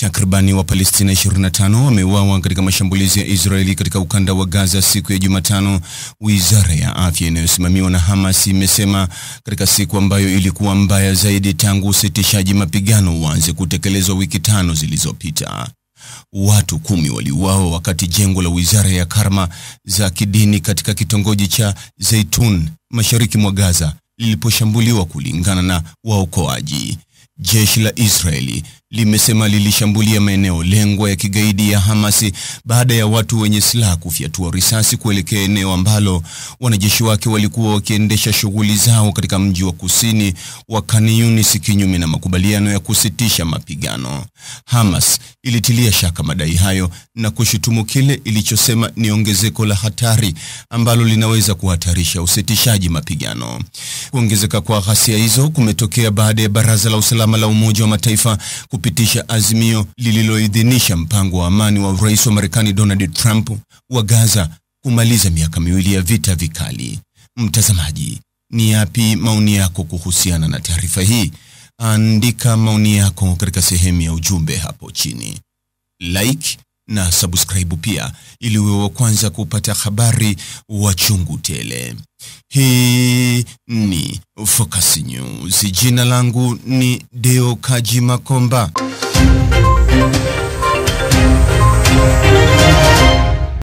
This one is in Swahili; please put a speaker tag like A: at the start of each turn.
A: Takribani wa Palestina 25 wameuawa katika mashambulizi ya Israeli katika ukanda wa Gaza siku ya Jumatano, Wizara ya Afya inayosimamiwa na Hamas imesema, katika siku ambayo ilikuwa mbaya zaidi tangu usitishaji mapigano uanze kutekelezwa wiki 5 zilizopita. Watu 10 waliuawa wakati jengo la Wizara ya Karma za kidini katika kitongoji cha Zeitun, mashariki mwa Gaza, liliposhambuliwa, kulingana na waokoaji. Jeshi la Israeli limesema lilishambulia maeneo lengwa ya kigaidi ya Hamas baada ya watu wenye silaha kufyatua risasi kuelekea eneo ambalo wanajeshi wake walikuwa wakiendesha shughuli zao katika mji wa kusini wa Khan Younis, kinyume na makubaliano ya kusitisha mapigano. Hamas ilitilia shaka madai hayo na kushutumu kile ilichosema ni ongezeko la hatari ambalo linaweza kuhatarisha usitishaji mapigano. Kuongezeka kwa ghasia hizo kumetokea baada ya Baraza la Usalama la Umoja wa Mataifa kupitisha azimio lililoidhinisha mpango wa amani wa Rais wa Marekani Donald Trump wa Gaza kumaliza miaka 2 ya vita vikali. Mtazamaji, ni yapi maoni yako kuhusiana na taarifa hii? Andika maoni yako katika sehemu ya ujumbe hapo chini. Like na subscribe pia ili uwe wa kwanza kupata habari wa chungu tele. Hii ni Focus News. Jina langu ni Deo Kaji Makomba.